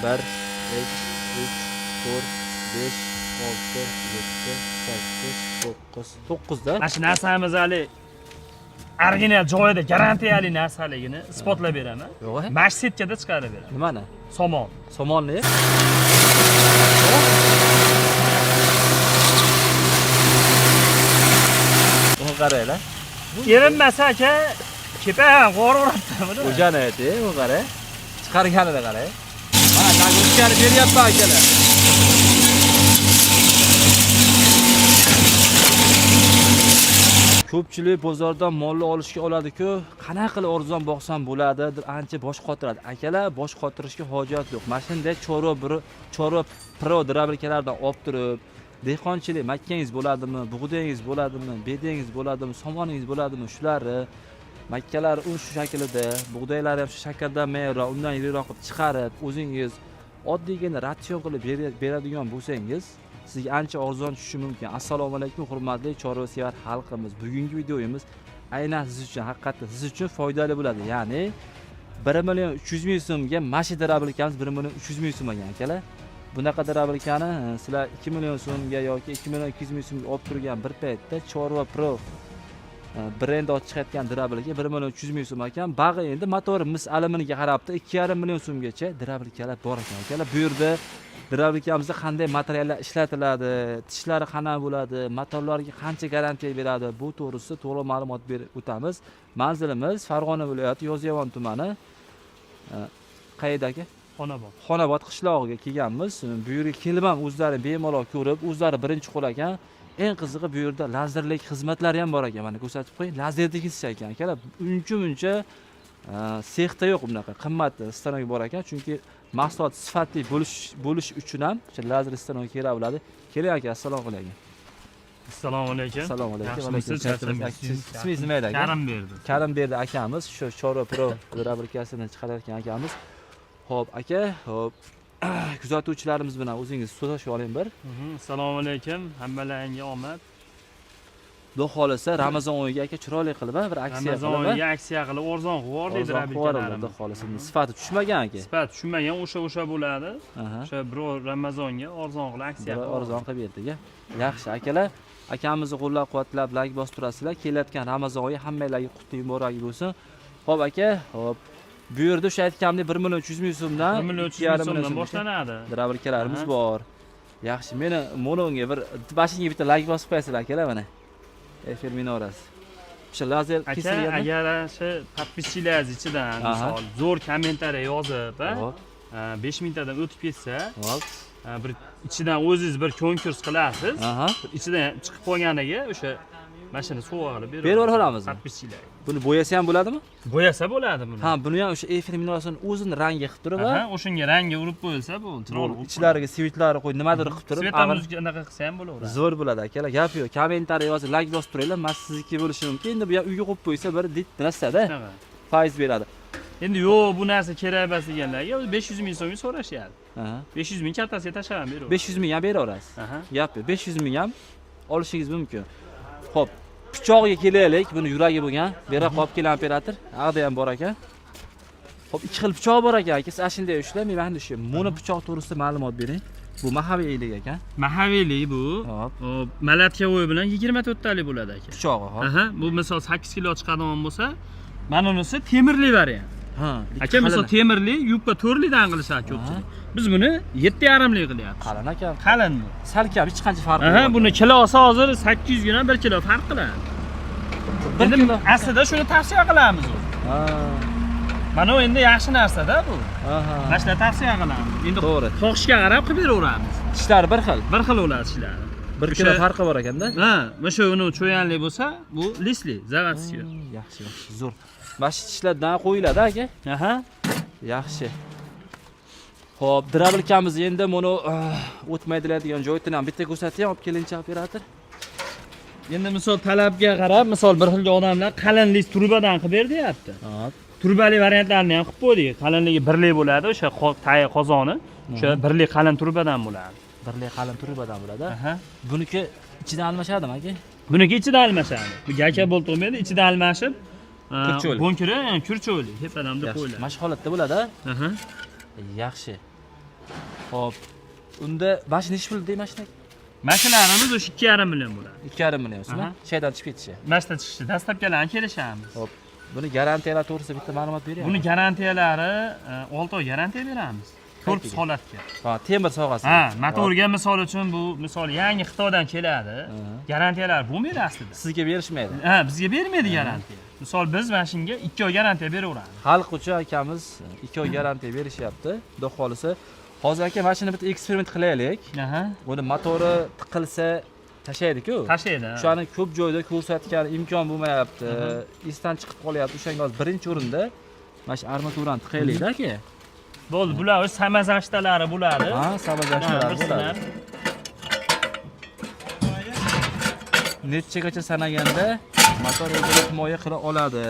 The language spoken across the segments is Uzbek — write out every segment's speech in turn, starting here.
1 2 3 4 5 6 7 8 9 9 da. Mana shu narsamiz hali original joyida garantiyali narsaligini isbotlab beraman. Yo'q. Mash setkada chiqarib beraman. Nimani? Somon. Somonni. Buni qaranglar. Erinmasa aka, kepa g'oraveribdi. O'jani aytdi, u qara. Chiqarganida qarang. Mana nagrushkani beryapman akalar. Ko'pchilik bozordan molni olishga oladi-ku, qanaqa qilib arzon boqsam bo'ladi, ancha bosh qotiradi. Akalar, bosh qotirishga hojat yo'q. Mana shunday chorva pro drabilkalardan olib turib, dehqonchilik makkangiz bo'ladimi, bug'doyingiz bo'ladimi, bedangiz bo'ladimi, somoningiz bo'ladimi, shularni makkalar shu shaklida, bug'doylar ham shu shaklda mayroq, undan yiriroq qilib chiqarib, o'zingiz oddiygina ratsion qilib beradigan bo'lsangiz, sizga ancha arzon tushishi mumkin. Assalomu alaykum hurmatli chorvasevar xalqimiz. Bugungi videomiz aynan siz uchun, haqiqatda siz uchun foydali bo'ladi. Ya'ni 1 million 300 ming so'mga mashi drabilkamiz 1 million 300 ming so'm ekan akalar. Bunaqa drabilkani sizlar 2 million so'mga yoki 2 million 200 ming so'mga olib turgan bir paytda Chorva Pro brend olib chiqayotgan drabilka 1 million 300 ming so'm ekan. Bag'i endi motori mis alyuminiga qarabdi 2,5 million so'mgacha drabilkalar bor ekan akalar. Bu yerda drabilkamizda qanday materiallar ishlatiladi, tishlari qanaqa bo'ladi, motorlarga qancha garantiya beradi, bu to'g'risida to'liq ma'lumot berib o'tamiz. Manzilimiz Farg'ona viloyati Yozyovon tumani. Qayerdagi? Xonobod qishlog'iga kelganmiz. Bu yerga kelib ham o'zlari bemalol ko'rib, o'zlari birinchi qo'l ekan. Eng qizig'i bu yerda lazerlik xizmatlari ham bor ekan. Mana ko'rsatib qo'ying. Lazerda kesish ekan akalar. Uncha sexda yo'q bunaqa qimmat stanok bor ekan, chunki mahsulot sifatli bo'lish uchun ham o'sha lazer stanok kerak bo'ladi. Keling aka, assalomu alaykum. Assalomu alaykum. Assalomu alaykum. Ismingiz nima edi aka? Karimberdi. Karimberdi akamiz, shu Chorva Pro drabilkasini chiqarayotgan akamiz. Xo'p, aka, xo'p. Kuzatuvchilarimiz bilan o'zingiz so'zlashib oling bir. Assalomu alaykum. Hammalarga omad. Xudo xolisa Ramazon oyiga aka chiroyli qilib bir aksiya qilib. Ramazon oyiga aksiya qilib arzon g'or deydi drabilkalarimiz. Xudo xolisa sifati tushmagan aka. Sifat tushmagan o'sha bo'ladi. O'sha biror Ramazonga arzon qilib aksiya qilib. Arzon qilib berdik-a. Yaxshi akalar. Akamizni qo'llab-quvvatlab like bosib turasizlar. Kelayotgan Ramazon oyi hammanglarga qutli muborak bo'lsin. Xo'p aka, xo'p. Bu yerda o'sha aytganimdek 1 million 300 ming so'mdan 1 million 300 ming so'mdan boshlanadi. Drabilkalarimiz bor. Yaxshi, meni monoga bir bashinga bitta like bosib qo'yasizlar akalar mana. Efir minorasi. O'sha lazer kesilgan. Agar shu podpischilaringiz ichidan misol zo'r kommentariy yozib, 5000 tadan o'tib ketsa, bir ichidan o'zingiz bir konkurs qilasiz. Ichidan chiqib qolganiga o'sha mashina sovg'a qilib beraveramiz. Podpischilar. Buni bo'yasa ham bo'ladimi? Bo'yasa bo'ladi buni. Buni ham o'sha efir minorasini o'zini rangi qilib turib, o'shanga rangi urib qo'yilsa bo'ldi. Ichlariga svitlari qo'yib, nimadir qilib turib, svetamuzga anaqa qilsa ham bo'laveradi. Zo'r bo'ladi akalar. Gap yo'q. Kommentariy yozib, like bosib turinglar. Mas sizniki bo'lishi mumkin. Endi bu ham uyga qo'yib qo'ysa bir narsa-da. Faiz beradi. Endi yo'q, bu narsa kerak emas deganlarga 500 ming so'mga so'rashyapti. 500 ming kattasiga tashlab beraveradi. 500 ming ham beraverasiz. Gap yo'q. 500 ming ham olishingiz mumkin. Xo'p, pichoqga kelaylik. Buni yuragi bo'lgan. Bera qolib kelgan operator. Ag'da ham bor ekan. Xo'p, ikki xil pichoq bor ekan. Siz ashunday ushlamay, mana shu mono pichoq to'g'risida ma'lumot bering. Bu mahaviylik ekan. Mahaviylik bu. Hop. Malatkavoy bilan 24 talik bo'ladi aka. Pichog'i, hop. Bu misol 8 kilo chiqadigan bo'lsa, mana bunisi temirli variant. Aka misol temirli, yubka 4 lidan qilishadi ko'pchilik. Biz buni 7,5 lik qilyapmiz. Qalin ekan. Qalin. Salkam hech qancha farqi yo'q. Buni kilosi hozir 800 dan 1 kilo farq qiladi. Endi aslida shuni tavsiya qilamiz o'zi. Mana endi yaxshi narsa-da bu. Mana shuni tavsiya qilamiz. Endi to'g'ri. Xohishga qarab qilib beraveramiz. Tishlari bir xil. Bir xil bo'ladi tishlari. 1 kilo farqi bor ekanda. Mana shu uni cho'yanli bo'lsa, bu lisli, zavatskiy. Yaxshi, zo'r. Mana shu tishlardan qo'yiladi aka. Yaxshi. Xo'p, drabilkamiz endi buni o'tmaydigan joyidan ham bitta ko'rsating, olib kelinchi operator. Endi misol talabga qarab, misol bir xilga odamlar qalinlik turbadan qilib ber deyapti. Turbali variantlarni ham qilib qo'ydik. Qalinligi 1 lik bo'ladi, o'sha tay qozoni, o'sha 1 lik qalin turbadan bo'ladi. 1 lik qalin turbadan bo'ladi. Buniki ichidan almashadimi aka? Buniki ichidan almashadi. Bu gaka bolt olmaydi, ichidan almashib, bonkiri kurcho'li tepadan qo'yiladi. Mana shu holatda bo'ladi. Yaxshi. Xo'p. Unda mana shu nechi pul deyman shunday? Mashinamiz o'sha 2,5 million bo'ladi. 2,5 million so'm. Shaydan chiqib ketishi. Mashina chiqishi, dastlabkilarni kelishamiz. Xo'p. Buni garantiyalar to'g'risida bitta ma'lumot beryapsiz. Buni garantiyalari 6 oy garantiya beramiz. Korpus holatga. Ha, temir sohasi. Ha, motorga misol uchun bu misol yangi Xitoydan keladi. Garantiyalar bo'lmaydi aslida. Sizga berishmaydi. Ha, bizga bermaydi garantiya. Misol biz mashinga 2 oy garantiya beraveramiz. Xalq uchun akamiz 2 oy garantiya berishyapti. Xudo xolisa. Hozir aka mashina bitta eksperiment qilaylik. Aha. Buni motori tiqilsa tashlaydi-ku. Tashlaydi. O'shani ko'p joyda ko'rsatgan imkon bo'lmayapti. Isdan chiqib qolyapti. O'shanga hozir birinchi o'rinda mana shu armaturani tiqaylik-da aka. Bo'ldi, bular o'z samazashtalari bo'ladi. Ha, samazashtalari bo'ladi. Nechagacha sanaganda motor o'zini himoya qila oladi.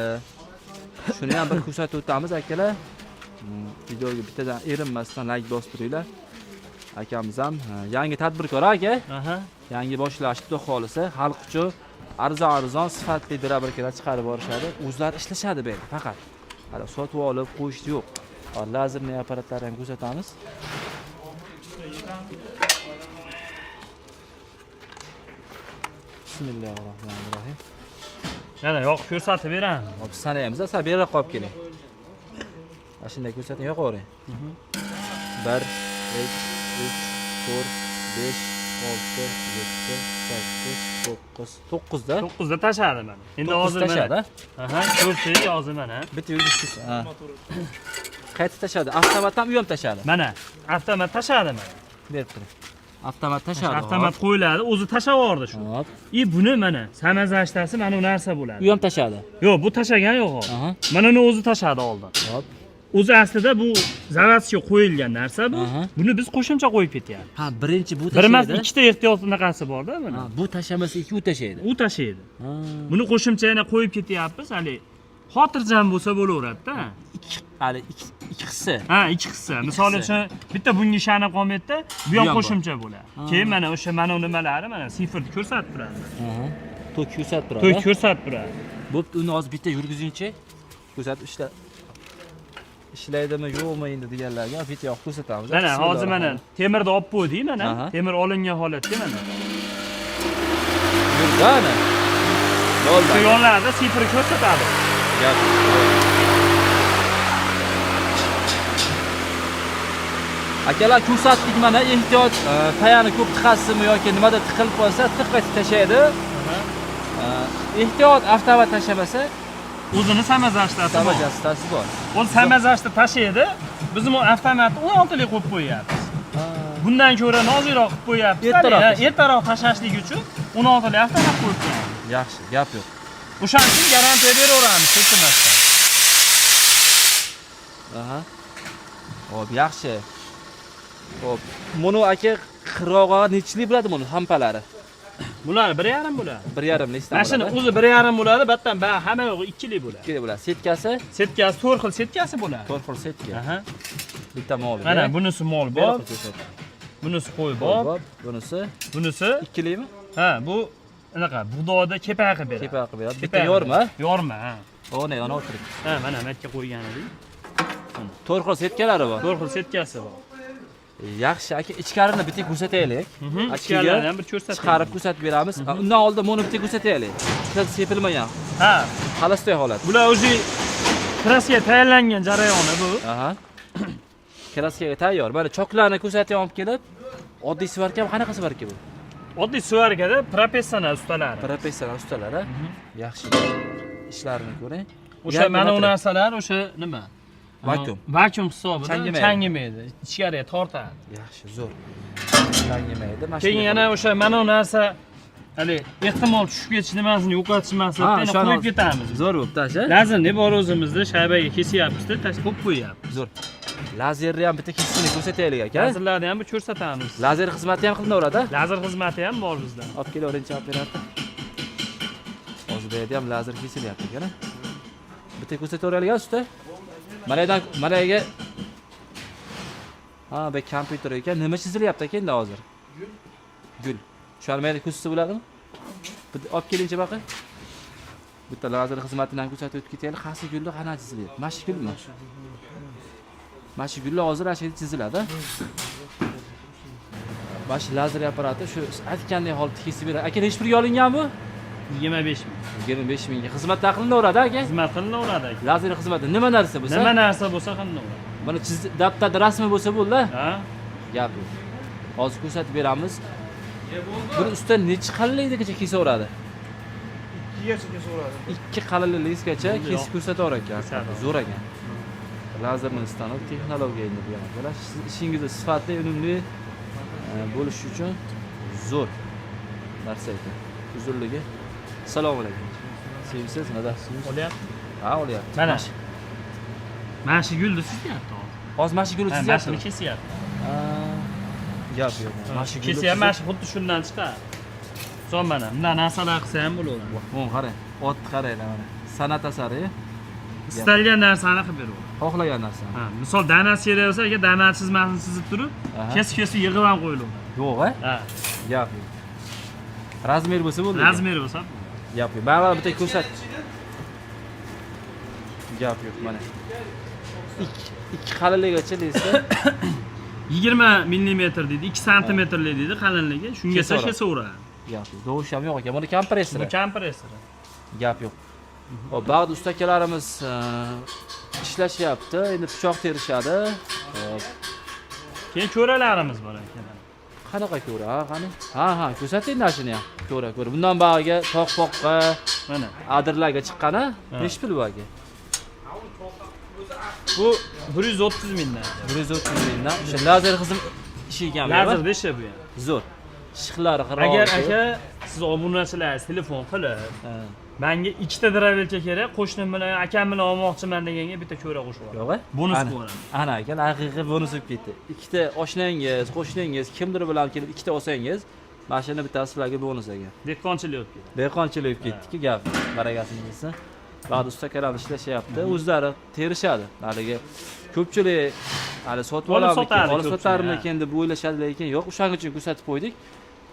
Shuni ham bir ko'rsatib o'tamiz akalar. Videoga bittadan erinmasdan like bosib turinglar. Akamiz ham yangi tadbirkor aka. Yangi boshlashdi, xudo xolisa, xalq uchun arzon sifatli drabilkalar chiqarib borishadi. O'zlari ishlashadi bu yerda faqat. Hali sotib olib qo'yish yo'q. Lazerli apparatlarni ham ko'rsatamiz. Bismillahirrohmanirrohim. Yana yo'q ko'rsatib beramiz. Hop, sanaymiz, asal beriroq qolib keling. Mana shunday ko'rsating, yoqavering. 1 2 3 4 5 6 7 8 9 da. 9 da tashadi mana. Endi hozir tashadi. Aha, ko'rsangiz hozir mana. Bitta yurgizsiz. Ha. Qayta tashadi. Avtomatdan u ham tashadi. Mana, avtomat tashadi mana. Berib turing. Avtomat tashadi. Avtomat qo'yiladi, o'zi tashavordi shu. Hop. Buni mana samazashtasi mana bu narsa bo'ladi. U ham tashadi. Yo'q, bu tashagan yo'q hozir. Mana uni o'zi tashadi oldin. Hop. O'zi aslida bu zavodga qo'yilgan narsa bu. Buni biz qo'shimcha qo'yib ketyapmiz. Ha, birinchi bu Bir tashaydi. emas, ikkita ehtiyot bunaqasi bor-da mana. Ha, bu tashamasa ikki u tashaydi. U tashaydi. Buni qo'shimcha yana qo'yib ketyapmiz, hali xotirjam bo'lsa bo'laveradi-da. Hali ikki hissa. Ha, ikki hissa. Misol uchun bitta bunga ishonib qolmaydi-da, bu ham qo'shimcha bo'ladi. Keyin mana o'sha mana nimalari mana siferni ko'rsatib turadi. Tok ko'rsatib turadi. Tok ko'rsatib turadi. Bo'pti, uni hozir bitta yurgizingchi. Ko'rsatib ishlaydimi yo'qmi endi deganlarga video ko'rsatamiz. Mana hozir mana temirni olib qo'ydik mana. Temir olingan holatda mana. Yurdani. Bo'ldi. Shu yonlarda sifir ko'rsatadi. Akalar ko'rsatdik mana, ehtiyot tayani ko'p tiqasizmi yoki nimada tiqilib qolsa, tiqqach tashlaydi. Ehtiyot avtomat tashamasa o'zini samazashtasi bor. U samazashta tashlaydi. Biz bu avtomatni 16 lik qo'yib qo'yapmiz. Bundan ko'ra nozikroq qilib qo'yapmiz. Ertaroq tashashlik uchun 16 lik avtomat qo'yib qo'yamiz. Yaxshi, gap yo'q. O'shaning uchun garantiya beraveramiz, kechimasdan. Aha. Xo'p, yaxshi. Xo'p, buni aka qirog'i nechlik bo'ladi buni hampalari? Bular 1,5 bo'ladi. 1,5 likdan. Mashina o'zi 1,5 bo'ladi, battan hamma yo'g'i 2 lik bo'ladi. 2 lik bo'ladi. Setkasi? Setkasi 4 xil setkasi bo'ladi. 4 xil setka. Aha. Bitta mol. Mana bunisi mol bor. Bunisi qo'y bor. Bunisi 2 likmi? Ha, bu anaqa bug'doyda kepak qilib beradi. Kepak qilib beradi. Bitta yorma. Yorma, ha. O'ni yana o'tirib. Ha, mana metga qo'ygan edik. 4 xil setkalari bor. 4 xil setkasi bor. Yaxshi aka, ichkarini bitta ko'rsataylik. Ichkarini ham bir ko'rsatib chiqarib ko'rsatib beramiz. Undan oldin buni bitta ko'rsataylik. Hech sepilmagan. Ha, xalastoy holat. Bular o'zi kraskaga tayyorlangan jarayoni bu. Aha. Kraskaga tayyor. Mana choklarni ko'rsatib olib kelib, oddiy svarka ham qanaqa svarka bu? Oddiy svarkada professional ustalari. Professional ustalari. Yaxshi. Ishlarini ko'ring. O'sha mana bu narsalar o'sha nima? Vakuum. Vakuum hisobida changimaydi. Ichkariga tortadi. Yaxshi, zo'r. Changimaydi. Keyin yana o'sha mana bu narsa hali ehtimol tushib ketish nimasini yo'qotish maqsadida yana qo'yib ketamiz. Zo'r bo'pti, asha. Lazerni bor o'zimizda shaybaga kesyapmiz-da, tashib qo'yib. Zo'r. Lazerni ham bitta kesishini ko'rsataylik aka. Lazerlarni ham bir ko'rsatamiz. Lazer xizmati ham qilinaveradi. Lazer xizmati ham bor bizda. Olib kelavering operator. Hozir bu yerda ham lazer kesilyapti ekan. Bitta ko'rsataveraylik usta. Mana yerga ha, bu kompyuter ekan. Nima chizilyapti ekan endi hozir? Gul. Sharmayda ko'rsatsa bo'ladimi? Bitta olib kelingchi baqa. Bitta lazer xizmatidan ko'rsatib o'tib ketaylik. Qaysi gulni qanaqa chizilyapti? Mashi gulmi? Mashi gullar hozir ashada chiziladi. Mana shu lazer apparati shu aytgandek holatda kesib beradi. Aka nechi pulga olingan bu? 25 ming. 25 mingga xizmat qilinaveradi aka. Xizmat qilinaveradi aka. Lazer xizmati nima narsa bo'lsa? Nima narsa bo'lsa qilinaveradi. Buni daftarda rasmi bo'lsa bo'ldi. Ha? Gap yo'q. Hozir ko'rsatib beramiz. Buni ustidan necha qalinlikgacha kesaveradi? 2 gacha kesaveradi. 2 qalinlikgacha kesib ko'rsataver ekan. Zo'r ekan. Lazerni stanok texnologiya endi bu ham. Siz ishingizni sifatli, unumli bo'lish uchun zo'r narsa ekan. Uzunligi. Assalomu alaykum. Sevimsiz, nadasizmi? Olyapti. Ha, olyapti. Mana shu gulni sizyapti hozir. Hozir mana shu gulni sizyapti. Mana shuni kesyapti. Gap yo'q. Mana shu kesyapti, mana shu xuddi shundan chiqadi. Son mana, bundan narsalar qilsa ham bo'laveradi. Mana qarang, otni qaranglar mana. San'at asari. Istalgan narsani qilib beraveradi. Xohlagan narsani. Ha, misol danasi kerak bo'lsa, agar dana chizmasini chizib turib, kesib yig'ib ham qo'yilaveradi. Yo'q-a? Ha. Gap yo'q. Razmer bo'lsa bo'ldi. Razmeri bo'lsa. Gap yo'q. Mana bitta ko'rsat. Gap yo'q mana. 2 qalinligigacha desa 20 mm deydi, 2 sm deydi qalinligi. Shungacha kesaveradi. Gap yo'q. Dovush ham yo'q ekan. Buni kompressori. Bu kompressori. Gap yo'q. Hop, ba'zi ustakalarimiz ishlashyapti. Endi pichoq terishadi. Hop. Keyin ko'ralarimiz bor ekan. Qanaqa ko'ra? Ha, qani? Ha, ko'rsating nashini ham. Ko'ra. Bundan bag'iga toq-poqqa, mana adirlarga chiqqani, nechi pul bu aka? Bu 130 mingdan. 130 mingdan. O'sha lazer xizmat ishi ekanmi? Lazerda ishi bu ham. Zo'r. Shiqlari qirq. Agar aka siz obunachilaringiz telefon qilib, menga 2 ta dravelka kerak, qo'shnim bilan, akam bilan olmoqchiman deganga bitta ko'ra qo'shib olaman. Yo'q-a? Bonus bo'ladi. Ana ekan, haqiqiy bonus bo'lib ketdi. 2 ta oshnangiz, qo'shningiz kimdir bilan kelib 2 ta olsangiz, mashina bittasi sizlarga bonus ekan. Dehqonchilik bo'lib ketdi. Dehqonchilik bo'lib ketdi-ku gap. Barakasingiz. Ba'zi ustakalar ishlashyapti, o'zlari terishadi. Haligi ko'pchilik hali sotib olamiz, sotarmikan deb o'ylashadi, lekin yo'q, o'shaning uchun ko'rsatib qo'ydik.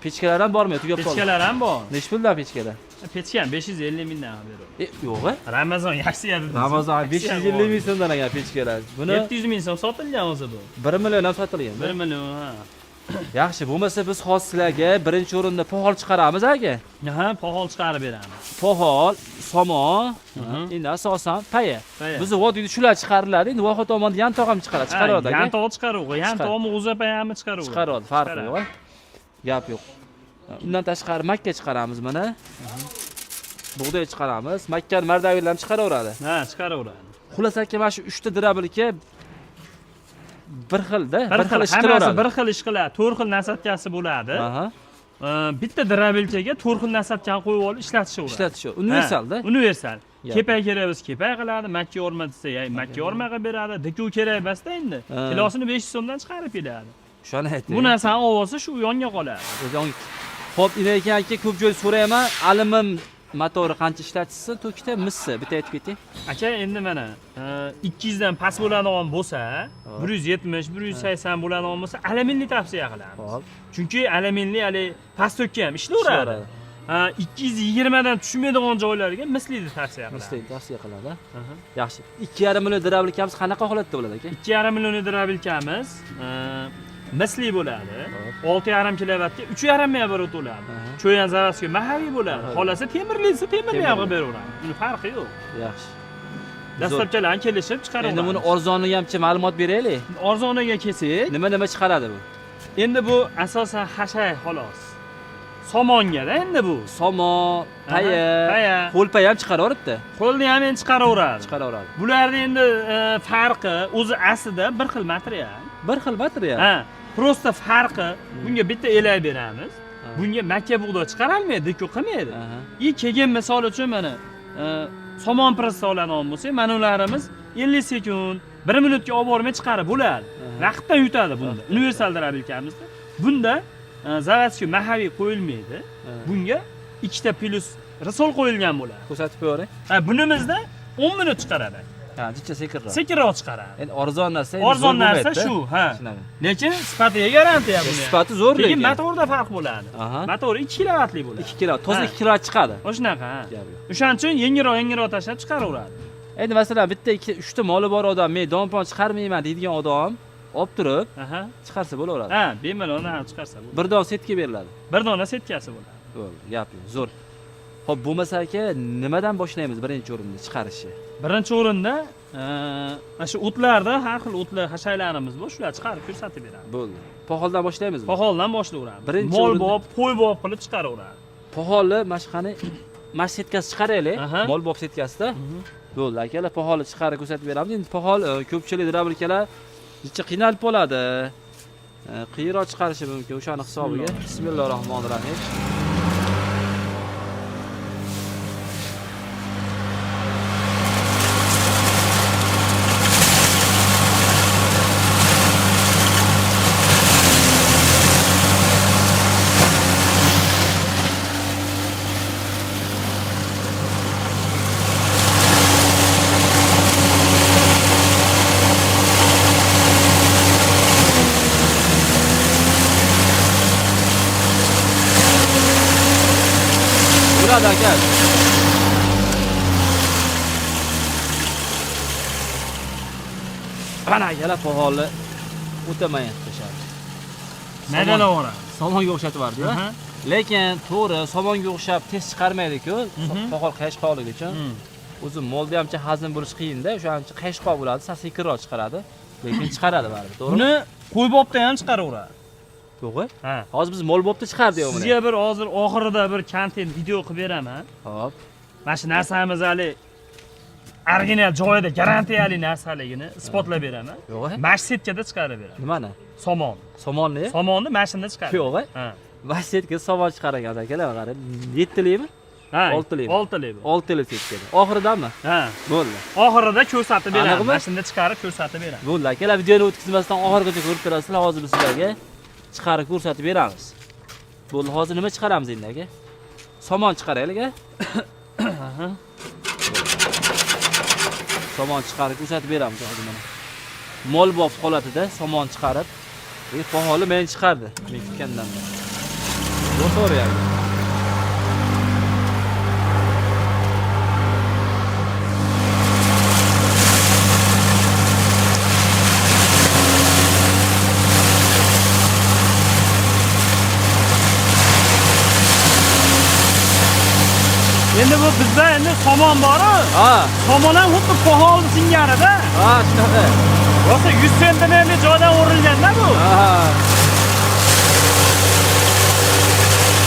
Pechkalar ham bormi? Tugab qoldi. Pechkalar ham bor. Nechi puldan pechkalar? Pechka ham 550 mingdan beradi. Yo'q-a? Ramazon yaxshi edi. Ramazon 550 ming so'mdan ekan pechkalar. Buni 700 ming so'm sotilgan o'zi bu. 1 million ham sotilgan. 1 million, ha. Yaxshi, bo'lmasa biz hozir sizlarga birinchi o'rinda pohol chiqaramiz aka. Ha, pohol chiqarib beramiz. Pohol, somon, endi asosan paya. Biz vodiyda shular chiqariladi. Endi voha tomonda yan tog' ham chiqaradi. Chiqaradi aka. Yan tog' chiqaradi. Yan tog'mi o'zi payami chiqaradi. Chiqaradi, farqi yo'q. Gap yo'q. Undan tashqari makka chiqaramiz mana. Bug'doy chiqaramiz. Makkani mardaviylar ham chiqaraveradi. Ha, chiqaraveradi. Xullas aka, mana shu 3 ta drabilka bir xilda, bir xil ish qilaveradi. Bir xil ish qiladi. 4 xil nasatkasi bo'ladi. Bitta drabilkaga 4 xil nasatkani qo'yib olib ishlatishaveradi. Ishlatish universalda. Universal. Kepay kerak bo'lsa kepay qiladi, makka yorma desa, makka yorma qilib beradi. Dikuv kerak emasda endi. Kilosini 500 so'mdan chiqarib beradi. Shuni ayting. Bu narsani ovozi shu yonga qoladi. Xo'p, lekin aka ko'p joy so'rayman, alumin motori qancha ishlatishsa, tokda missi, bitta aytib keting. Aka, endi mana 200 dan past bo'ladigan bo'lsa, 170, 180 bo'ladigan bo'lsa, aluminli tavsiya qilamiz. Xo'p. Chunki aluminli hali past tokka ham ishlaveradi. 220 dan tushmaydigan joylarga mislini tavsiya qilamiz. Mislini tavsiya qiladi. Yaxshi. 2,5 million drabilkamiz qanaqa holatda bo'ladi aka? 2,5 million drabilkamiz misli bo'ladi. 6,5 kilovatga 3,5 ming oborot bo'ladi. Cho'yan zavazga mahaviy bo'ladi. Xolasa temirlisi temirli ham qilib beraveradi. Uni farqi yo'q. Yaxshi. Dastlabkilarni kelishib chiqaraveramiz. Endi buni arzoniga hamcha ma'lumot beraylik. Arzoniga kelsak, nima chiqaradi bu? Endi bu asosan hashay xolos. Somongada endi bu. Somon, paya, qo'lpay ham chiqaraveribdi. Qo'lni ham endi chiqaraveradi. Bularning endi farqi o'zi aslida bir xil material. Bir xil material. Ha, prosta farqi bunga bitta elak beramiz. Bunga makka bug'doy chiqarolmaydi, ku qilmaydi. Keyin misol uchun mana somon pressa oladigan bo'lsak, mana ularimiz 50 sekund, 1 minutga olib bormay chiqarib bo'ladi. Vaqtdan yutadi bunda. Universal drabilkamizda. Bunda zavazga mahaviy qo'yilmaydi. Bunga 2 ta plus risol qo'yilgan bo'ladi. Ko'rsatib qo'ying. Ha, bunimizda 10 minut chiqaradi. Ha, jicha sekinroq. Sekinroq chiqaradi. Endi arzon narsa, arzon narsa shu, ha. Lekin sifatiga garantiya buni. Sifati zo'r lekin. Lekin motorda farq bo'ladi. Motor 2 kilovatli bo'ladi. 2 kilovat, toza 2 kilovat chiqadi. O'shanaqa. O'shaning uchun yengilroq tashlab chiqaraveradi. Endi masalan bitta 2 3 ta moli bor odam, men donpon chiqarmayman deydigan odam olib turib Aha. chiqarsa bo'laveradi. Ha, bemalol ham chiqarsa bo'ladi. Bir don setga beriladi. Bir dona setkasi bo'ladi. Bo'ldi, gap yo'q. Zo'r. Xo'p, bo'lmasa aka, nimadan boshlaymiz birinchi o'rinda chiqarishni? Birinchi o'rinda mana shu o'tlarda har xil o'tlar, hashaylarimiz bor, shularni chiqarib ko'rsatib beradi. Bo'ldi. Poholdan boshlaymizmi? Poholdan boshlayveramiz. Birinchi Mol o'rinda- bob, qo'y bob qilib chiqaraveradi. Poholi mashqani mash setkasi chiqaraylik. Aha. Mol bob setkasida. Bo'ldi, akalar, poholi chiqarib ko'rsatib beramiz. Endi pohol ko'pchilik drabilkalar jicha qiynalib qoladi. Qiyinroq chiqarishi mumkin o'shani hisobiga. Bismillahirrohmanirrohim. Yuradi aka. Mana akalar poholi o'tamayin qilishadi. Maydalaveradi. Somonga o'xshatib yubordi-ku. Aha. Lekin to'g'ri somonga o'xshab tez chiqarmaydi-ku. Pohol qayishqoqligi uchun. O'zi molda hamcha hazm bo'lish qiyin-da, o'shancha qayishqoq bo'ladi, sekinroq chiqaradi. Lekin chiqaradi baribir, to'g'ri? Buni qo'y bobda ham chiqaraveradi. To'g'ri? Ha. Hozir biz mol bobda chiqardik buni. Sizga bir hozir oxirida bir kontent video qilib beraman. Hop. Mana shu narsamiz hali original joyida garantiyali narsaligini isbotlab beraman. Yo'q-a? Mash setkada chiqarib beraman. Nimani? Somon. Somonni? Somonni mashinada chiqarib. Yo'q-a? Ha. Masjidga somon chiqargan akalar, qarang. 7 likmi? Ha. 6 lik. 6 lik. 6 lik setkada. Oxiridanmi? Ha. Bo'ldi. Oxirida ko'rsatib beraman. Aniqmi? Mashinada chiqarib ko'rsatib beraman. Bo'ldi akalar, videoni o'tkazmasdan oxirigacha ko'rib turasizlar. Hozir biz sizlarga chiqarib ko'rsatib beramiz. Bo'ldi, hozir nima chiqaramiz endi aka? Somon chiqaraylik-a? Somon chiqarib ko'rsatib beramiz hozir mana. Mol bob holatida somon chiqarib, poholi men chiqardi. Men kutgandan. To'g'ri yani. Endi bu bizda endi somon bor-ku. Ha, Somon ham xuddi pohol singari-da. ha, shunaqa. Rosa 100 sm joydan o'rilganda bu. Ha.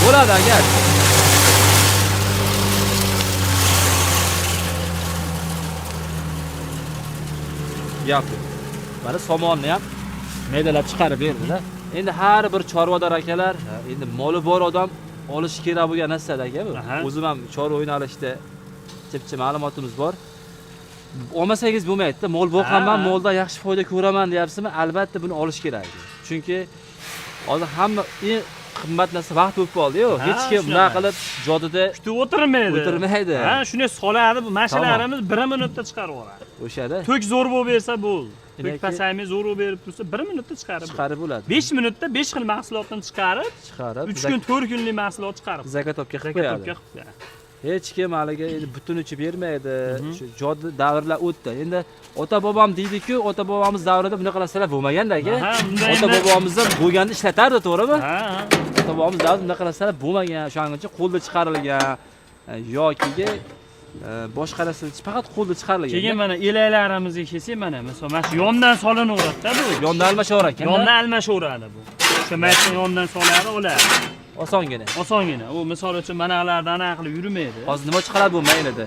Bo'ladi aka. Gap yo'q. Mana somonni ham maydalab chiqarib berdi-da. Endi har bir chorvador akalar, endi moli bor odam olish kerak bo'lgan narsa aka bu. Aha. O'zim ham chorva o'ynalishda chipchi ma'lumotimiz bor. Olmasangiz bo'lmaydi-da. Mol boqaman, Ha. moldan yaxshi foyda ko'raman deyapsizmi? Albatta buni olish kerak. Chunki hozir hamma eng qimmat narsa vaqt bo'lib qoldi-yu. Ha, Hech kim shunaqa. bunaqa qilib jodida Kutib o'tirmaydi. O'tirmaydi. Ha, shuni soladi, bu mashinlarimiz 1 minutda chiqarib yuboradi. o'shada Tok zo'r bo'lib bersa bo'ldi. Tok Lekin- pasaymay zo'r bo'lib berib tursa 1 minutda chiqarib. chiqarib bo'ladi. 5 minutda 5 xil mahsulotni chiqarib, Chiqarib 3 kun 4 kunlik mahsulot chiqarib. zakatobga qilib Zakatobga qo'yadi. qilib qo'yadi. Hech kim haliga endi butunicha bermaydi. Shu jodi davrlar o'tdi. Endi ota bobom deydi-ku, ota bobomiz davrida bunaqa narsalar bo'lmaganda aka. Aha, unda Ota endi- bobomizdan bo'lganda ishlatardi, to'g'rimi? Ha, Ota bobomiz davrida bunaqa narsalar bo'lmagan. O'shangacha qo'lda chiqarilgan yoki boshqa narsa faqat qo'lda chiqarilgan. keyin mana elaklarimizga kelsak, mana misol mana shu yondan solinaveradi-da bu. yondan almashaver ekan. Yondan almashaveradi bu. O'sha maytni yondan soladi, oladi. Osongina. Osongina. U misol uchun manaqalardan anaqa qilib yurmaydi. Hozir nima chiqaradi bu maynida?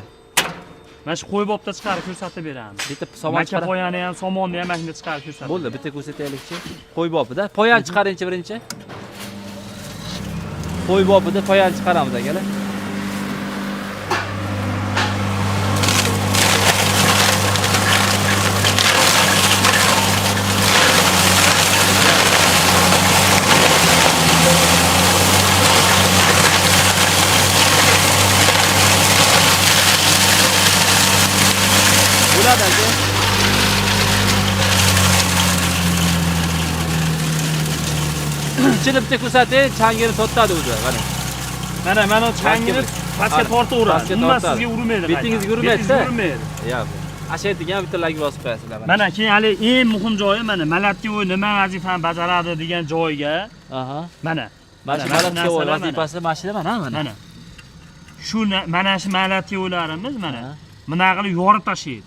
Mana shu qo'y bobda chiqarib ko'rsatib beramiz. Bitta somon Maka chiqaradi. poyani ham, somonni ham mashina chiqarib ko'rsatib. Bo'ldi, bitta ko'rsataylikchi. Qo'y bobida poyan chiqaringchi birinchi. Qo'y bobida poyan chiqaramiz akalar. Bo'ladi aka. Ichini bitta ko'rsating, changini tortadi o'zi, mana. Mana changini pastga tortaveradi. Pastga Umuman tortadi. sizga urmaydi. Betingizga urmaydi-da. Betingizga urmaydi. Ya, ashaydigan bittalarga bosib qo'yasizlar mana. Mana keyin hali eng muhim joyi mana Malatyoy nima vazifani bajaradi degan joyga. Aha. Mana. Mana shu Malatyoy vazifasi mashina mana. Mana. Shu mana shu Malatyoylarimiz mana. Buna qilib yorib tashlaydi.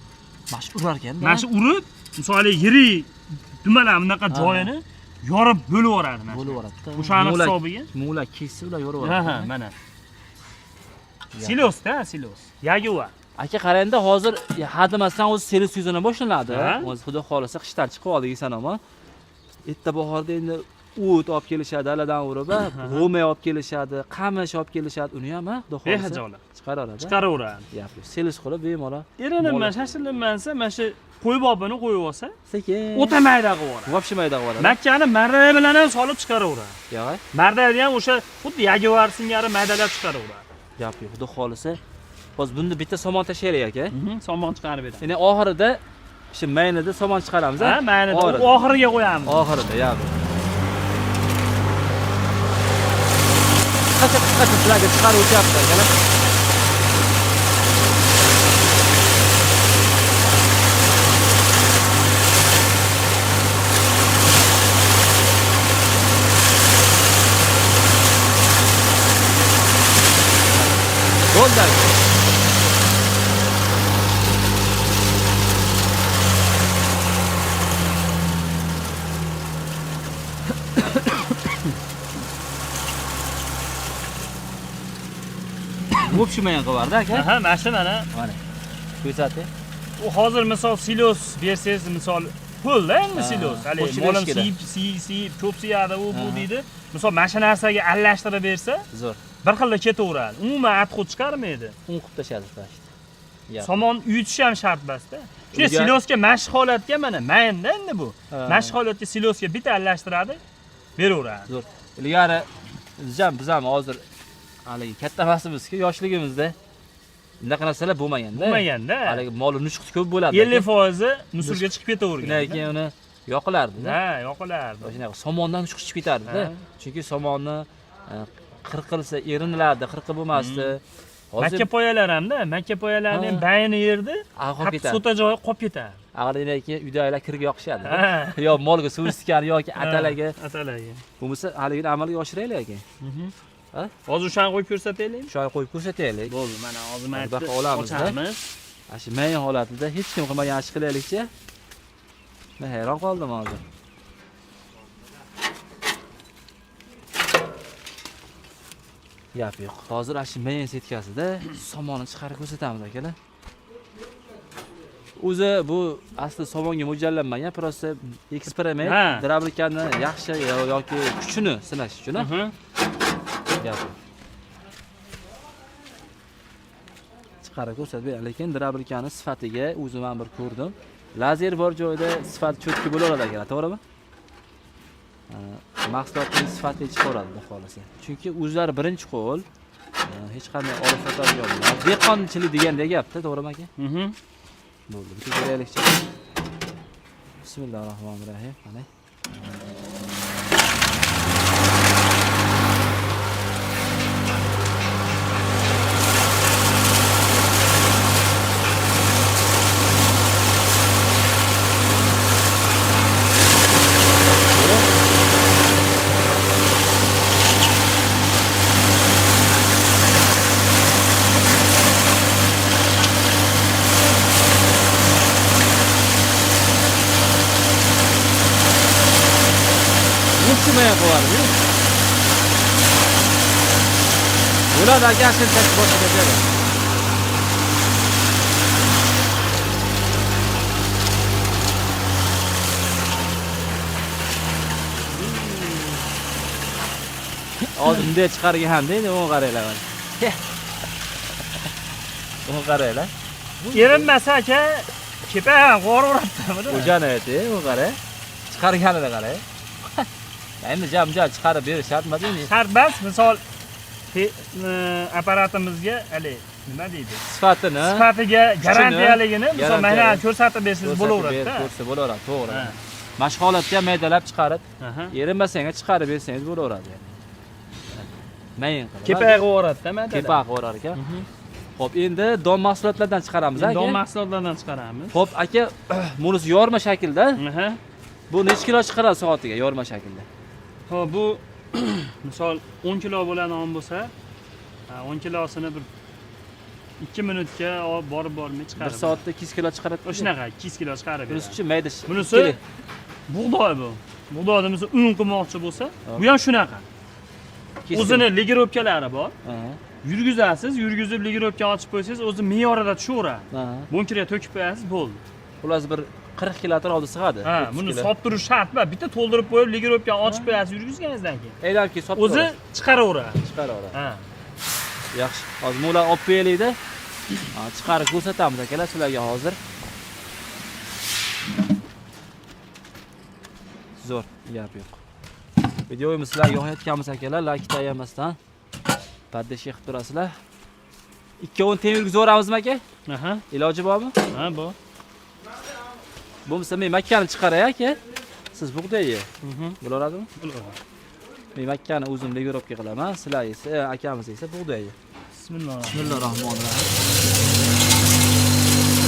Mana shu urar ekan. Mana shu urib, misoli yirik dumalar bunaqa joyini yorib bo'lib yuboradi mana. Bo'lib yuboradi. O'shani hisobiga. Mo'la kessa ular yorib yuboradi. Ha, mana. Silos-da, silos. Yaguva. Aka qarangda hozir hadimasdan o'zi silos yuzuna boshlanadi. O'zi xudo xolasa qishdan chiqib oldik sanoma. Erta bahorda endi o't olib kelishadi, daladan urib, g'o'ma olib kelishadi, qamish olib kelishadi. Uni ham xudo xolasa Behajolar. chiqaradi. Chiqaraveradi. Gapli. Silos qilib bemalol. Erinman, shashilinmansa, mana shu qo'y bobini qo'yib olsa, sekin o'ta mayda qilib yuboradi. Vobshe mayda qilib yuboradi. Makkani marra bilan ham solib chiqaraveradi. Yo'q. Mardani ham o'sha xuddi yaguvar singari maydalab chiqaraveradi. Gap yo'q. Xudo xolasa hozir bunda bitta somon tashlaylik aka. Somon chiqarib beradi. Endi oxirida shu maynida somon chiqaramiz, Ha, maynida oxiriga qo'yamiz. Oxirida, yo'q. Qancha sizlarga chiqarib o'tyapti aka. Bo'ldi. Bo'pshimagan qilardi aka. Ha, mana shu mana. Mana. Ko'rsatdi. U hozir misol silos bersangiz, misol pul-da endi silos. Hali molim siyib, ko'p siyadi u bu deydi. Misol mana shu narsaga aralashtirib bersa, zo'r. Bir xilda ketaveradi. Umuman atqut chiqarmaydi. Uni qilib tashadi faqat. Somon uyutish ham shart emasda. Shu silosga mashq holatga mana mayinda endi bu. Mashq holatga silosga bitta aralashtiradi, beraveradi. Zo'r. Ilgari biz ham hozir haligi katta emasmizki, yoshligimizda bunaqa narsalar bo'lmaganda. Bo'lmaganda. Haligi moli nushqi ko'p bo'ladi. 50% nusulga chiqib ketavergan. Keyin uni yoqilardi-da. Ha, yoqilardi. O'shanaqa somondan nushqi chiqib ketardi-da. Chunki somonni qirqilsa eriniladi, qirqib bo'lmasdi. Makka poyalar hamda, makka poyalarni ham bayini yerdi, qolib ketadi. Sota joyi qolib ketadi. Ag'rinaki uydagilar kirga yoqishadi. Yo molga suv isitgan yoki atalaga. Atalaga. Bo'lmasa haligini amalga oshiraylik aka. Ha? Hozir o'shani qo'yib ko'rsataylikmi? Shuni qo'yib ko'rsataylik. Bo'ldi, mana hozir mayda olamizda. Mana shu mayin holatida hech kim qilmagan ish qilaylikchi. Men hayron qoldim hozir. Gap yo'q. Hozir shu mayin setkasida somonni chiqarib ko'rsatamiz akalar. O'zi bu asli somonga mo'ljallanmagan, просто eksperiment, drablikani yaxshi yoki kuchini sinash uchun. Gap. Chiqarib ko'rsatib, lekin drablikani sifatiga o'zim ham bir ko'rdim. Lazer bor joyda sifat cho'tki bo'laveradi akalar, to'g'rimi? Mahsulotning sifatini chiqaradi bu xolasa. Chunki o'zlari birinchi qo'l, hech qanday olib sotadigan yo'q. Dehqonchilik degandek gapda, to'g'rimi aka? Bo'ldi. Bitta ko'raylikchi. Bismillahirrohmanirrohim. Mana. Uçmaya koyar mı? Buna da gelsin tek boş edeceğim. Oldimda chiqargan deydi, o'ng qaranglar. O'ng qaranglar. Erinmasa aka, kepa g'oraveradi. O'jani aytdi, o'ng qarang. Chiqarganini qarang. Endi jam-jam chiqarib berishyapti-mi? Shart emas, misol apparatimizga hali nima deydi? Sifatiga garantiyaligini misol mana ko'rsatib bersangiz bo'laveradi-da. Ko'rsa bo'laveradi, to'g'ri. Mashq holatga maydalab chiqarib, erinmasanga chiqarib bersangiz bo'laveradi. Mayin qilib. Kepak g'oratda maydalab. Kepak g'orar ekan. Xo'p, endi don mahsulotlardan chiqaramiz aka. Don mahsulotlardan chiqaramiz. Xo'p, aka, bunisi yorma shaklda. Aha. Bu necha kilo chiqaradi soatiga yorma shaklda? Xo'p, bu misol 10 kilo bo'ladigan bo'lsa, 10 kilosini bir 2 minutga borib bormay chiqarib. 1 soatda 2 kilo chiqaradi. O'shanaqa 2 kilo chiqarib beradi. Bunisi-chi mayda. Bunisi bug'doy bu. Bug'doyni misol un qilmoqchi bo'lsa, bu ham shunaqa. O'zini legirovkalari bor. Yurgizasiz, yurgizib legirovka ochib qo'ysangiz, o'zi me'yorida tushaveradi. Bunkirga to'kib qo'yasiz, bo'ldi. Xullas bir 40 kilo oldi sig'adi. Ha, buni sotib turish shart-ku. Bitta to'ldirib qo'yib, legirovkani ochib qo'yasiz yurgizganingizdan keyin. Aylanki sotib o'zi chiqaraveradi. Chiqaraveradi. Ha. Yaxshi. Hozir mular olib qo'yaylik-da. Chiqarib ko'rsatamiz akalar sizlarga hozir. Zo'r, gap yo'q. Videomizni sizlarga yoqayotganmiz akalar, like tayamasdan paddesh qilib turasizlar. Ikkovini temirga zo'ramizmi aka? Aha. Iloji bormi? Ha, bor. Bo'lmasa men makkani chiqaray aka. Siz bug'doyni. Bo'laveradimi? Bo'laveradi. Men makkani o'zim legirovka qilaman, sizlar esa akamiz esa bug'doyni. Bismillahirrohmanirrohim.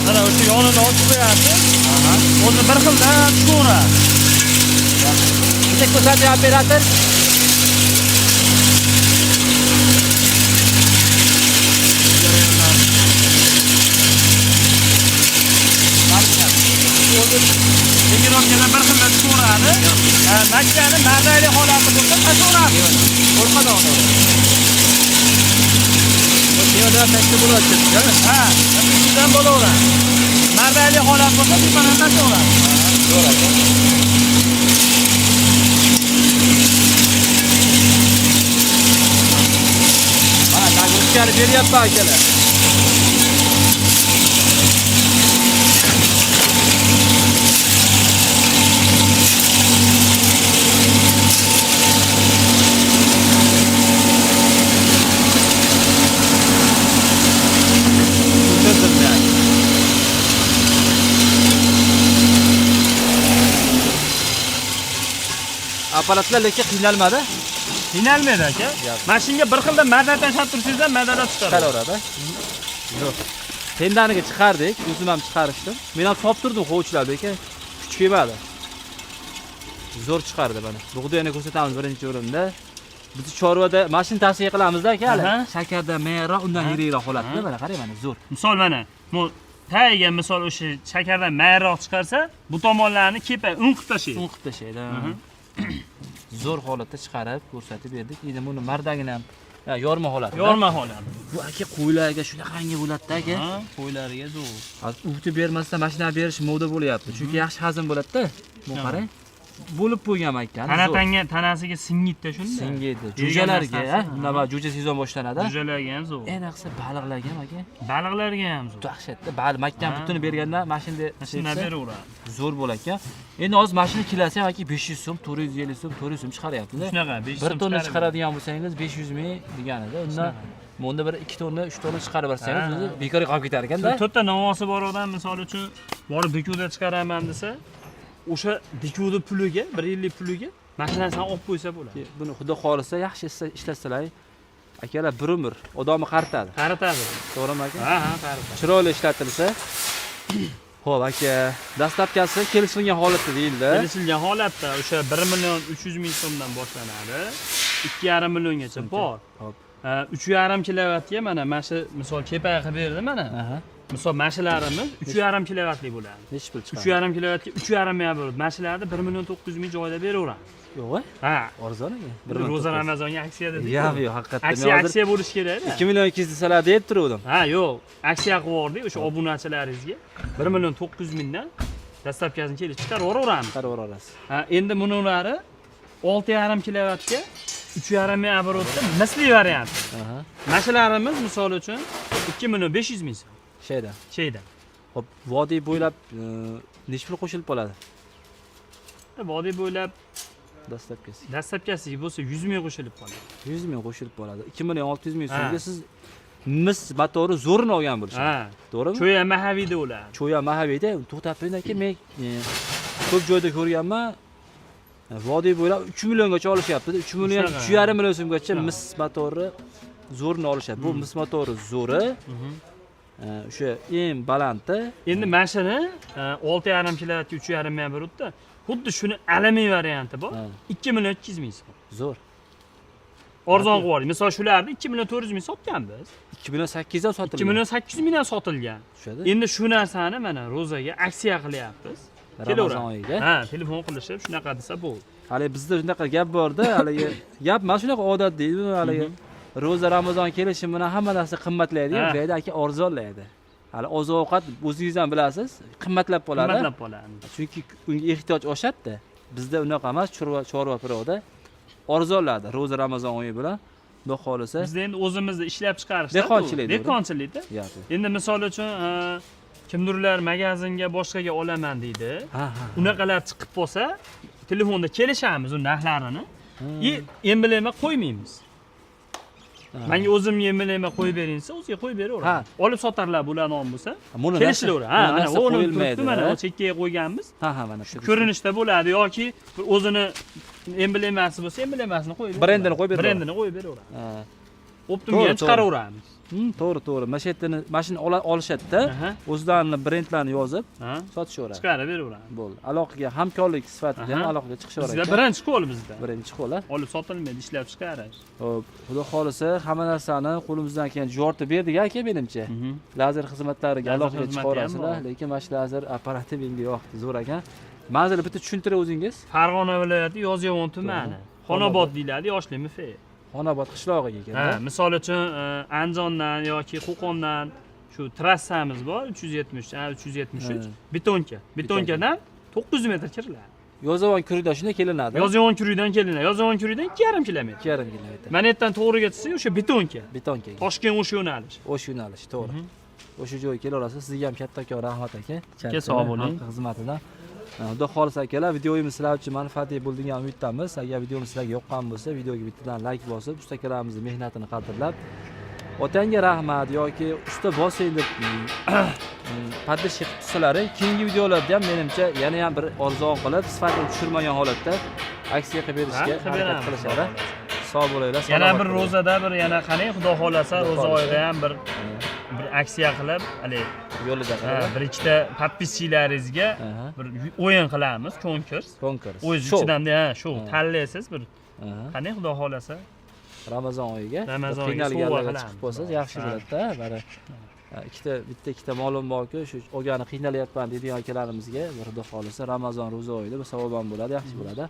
Mana o'sha yonini ochib qo'yasiz. Aha. O'zi bir xildan tushaveradi. Bitta ko'rsating operator. Legirovkada bir xildan tushaveradi. Makkani mardali holati bo'lsa tashaveradi. Qo'rqadi odam. Yo'lda takli bo'ladi. Ha, shundan bo'laveradi. Mardali holat bo'lsa tepadan tashaveradi. To'g'ri. Mana nagrushkani beryapman akalar. Aparatlar lekin qiynalmadi. Qiynalmaydi aka. Mashinaga bir xilda madad tashlab tursangiz ham madada chiqaraveradi. Yo'q. Tendaniga chiqardik, o'zim ham chiqarishdim. Men ham topib turdim xo'chlar lekin kuch kelmadi. Zo'r chiqardi mana. Bug'doyni ko'rsatamiz birinchi o'rinda. Biz chorvada mashina tavsiya qilamiz-da aka hali. Shakarda mayroq, undan yirikroq holatda mana qarang mana zo'r. Misol mana, bu tagiga misol o'sha shakardan mayroq chiqarsa, bu tomonlarni kepa un qilib tashlaydi. Un qilib tashlaydi. Zo'r holatda chiqarib ko'rsatib berdik. Endi buni mardagini ham yorma holati. Yorma holati. Bu aka qo'ylarga shunaqangi bo'ladi-da aka. Ha, qo'ylariga zo'r. Hozir uvitib bermasdan mashina berish moda bo'lyapti. Chunki yaxshi hazm bo'ladi-da. Bu qarang. Bo'lib qo'ygan ekan. Tanasiga singitda shunda. Singiydi. Jo'jalarga, nima jo'ja sezon boshlanadi. Jo'jalarga ham zo'r. Ayniqsa baliqlarga ham aka. Baliqlarga ham zo'r. Dahshatda, baliq makkan butuni berganda mashinada beraveradi. Zo'r bo'lar ekan. Endi hozir mashina kilasi ham aka 500 so'm, 450 so'm, 400 so'm chiqaryapti-da. Shunaqa 500 so'm. 1 tonna chiqaradigan bo'lsangiz 500 ming deganida. Undan bunda bir 2 tonna, 3 tonna chiqarib bersangiz o'zi bekorga qolib ketar ekanda. To'rtta navosi bor odam misol uchun borib dikuda chiqaraman desa, o'sha dikudi puliga, 150 puliga mashinasini olib qo'ysa bo'ladi. Buni xudo xolisa yaxshi ishlatsalar, akalar bir umr odamni qaritadi. Qaritadi. To'g'rimi aka? Ha, qaritadi. Chiroyli ishlatilsa. Xo'p aka, dastlabkasi kelishilgan holatda deyildi. Kelishilgan holatda o'sha 1 million 300 ming so'mdan boshlanadi. 2,5 milliongacha bor. Xo'p. 3,5 kilovatga mana shu misol kepa qilib berdi mana. Misol mashinalarimiz 3,5 kilovatli bo'ladi. Nechi pul chiqadi? 3,5 kilovatga 3,5 million bo'ladi. Mashinalarni 1 million 900 ming joyda beraveramiz. Yo'q-a? Ha, arzon ekan. Ro'za Ramazonga aksiya dedik. Yo'q, haqiqatdan. Aksiya bo'lish kerak-da. 2200 desalar deb turuvdim. Ha, yo'q. Aksiya qilib yubordik o'sha obunachilaringizga 1 million 900 mingdan dastlabkasini kelib chiqaraveramiz. Chiqaraverasiz. Ha, endi bunilari 6,5 kilovatga 3,5 ming оборотda misli variant. Mashinalarimiz misol uchun 2 million 500 ming so'm. Sheyda. Xo'p, vodiy bo'ylab necha pul qo'shilib qoladi? Vodiy bo'ylab dastlabkasi bo'lsa 100 ming qo'shilib qoladi. 100 ming qo'shilib qoladi. 2 million 600 ming so'mga siz mis motori zo'rini olgan bo'lasiz. Ha. To'g'rimi? Cho'ya Mahaviyda bo'ladi. Cho'ya Mahaviyda to'xtab qo'yingki, men ko'p joyda ko'rganman. Vodiy bo'ylab 3 milliongacha olishyapti. 3 million 3,5 million so'mgacha mis motori zo'rini olishadi. Bu mis motori zo'ri. O'sha eng balandi. Endi mashina 6,5 kilovatga 3,5 ming beribdi. Xuddi shuni alamiy varianti bor. 2 million 200 ming so'm. Zo'r. Arzon qilib oling. Misol shularni 2 million 400 ming sotganmiz. 2 million 800 dan sotilgan. 2 million 800 mingdan sotilgan. Tushadi. Endi shu narsani mana Ro'zaga aksiya qilyapmiz. Ramazon oyiga. Ha, telefon qilishib shunaqa desa bo'ldi. Hali bizda shunaqa gap bor-da, haligi gap mana shunaqa odat deydi, haligi ro'za Ramazon kelishi bilan hamma narsa qimmatlaydi-yu, bu yerda aka arzonlaydi. Hali oziq-ovqat o'zingiz ham bilasiz, qimmatlab qoladi. Qimmatlab qoladi. Chunki unga ehtiyoj oshadi-da. Bizda unaqa emas, chorva piroda arzonladi ro'za Ramazon oyi bilan. Xudo xolisa. Bizda endi o'zimizda ishlab chiqarishda. Dehqonchilikda. Endi misol uchun kimdirlar magazinga boshqaga olaman deydi. Unaqalar chiqib qolsa, telefonda kelishamiz u narxlarini. Emblema qo'ymaymiz. Menga o'zimga emblema qo'yib bering desa, o'ziga qo'yib beraveramiz. Olib sotarlar bularni olib bo'lsa, kelishlar. Mana uni qo'yilmaydi. Mana chekkaga qo'yganmiz. Mana shu ko'rinishda bo'ladi yoki o'zini emblemasi bo'lsa, emblemasini qo'yib brendini qo'yib beraveramiz. Brendini qo'yib beraveramiz. Optimga chiqaraveramiz. To'g'ri. Mashina olishadi-da, o'zlarini brendlarini yozib, sotishaveradi. Chiqarib beraveramiz. Bo'ldi. Aloqaga hamkorlik sifatida ham aloqaga chiqishaveradi. Bizda birinchi qo'l bizda. Birinchi qo'l. Olib sotilmaydi, ishlab chiqarish. Xo'p, xudo xolisa hamma narsani qo'limizdan kelgan jo'rtib berdik aka menimcha. Lazer xizmatlariga aloqaga chiqarasizlar, lekin mana shu lazer apparati menga yoqdi, zo'r ekan. Manzilni bitta tushuntirib o'zingiz. Farg'ona viloyati Yozyovon tumani. Xonobod deyiladi, Yoshli MF. Xonobod qishlog'iga ekan. Misol uchun Andijondan yoki Qo'qondan shu trassamiz bor 373, betonkadan 900 metr kiriladi. Yozyovon kiridan shunday kelinadi. Yozyovon kiridan 2,5 kilometr. 2,5 kilometr. Mana bu yerdan to'g'riga chiqsa o'sha betonka. Toshkent o'sha yo'nalish. O'sha yo'nalish, to'g'ri. O'sha joyga kelaverasiz. Sizga ham kattakon rahmat aka. Sog' bo'ling. Xizmatidan. Xudo xolisa akalar, videomiz sizlar uchun manfaatli bo'lgan umiddamiz. Agar videomiz sizlarga yoqqan bo'lsa, videoga bittadan like bosib, usta akalarimizni mehnatini qadrlab, otangga rahmat yoki usta bosing deb podpishka qilib tursalaring, keyingi videolarda ham menimcha yana ham bir arzon qilib, sifatini tushirmagan holatda aksiya qilib berishga harakat qilishadi. Sog' bo'linglar. Yana bir ro'zada yana qanday Xudo xolasa ro'za oyida ham bir aksiya qilib, hali yo'lida bir ikkita podpischalaringizga bir o'yin qilamiz, konkurs. O'z ichidan shu tanlaysiz bir qanday Xudo xolasa Ramazon oyiga qiynalganlarga chiqib bo'lsangiz yaxshi bo'ladi-da. Mana ikkita ma'lum borki, shu o'gani qiynalyapman deydigan akalarimizga bir Xudo xolisa Ramazon ro'za oyida bir savob ham bo'ladi, yaxshi bo'ladi.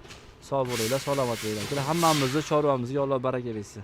Sog' bo'linglar, salomat bo'linglar. Hammamizning chorvamizga Alloh baraka bersin.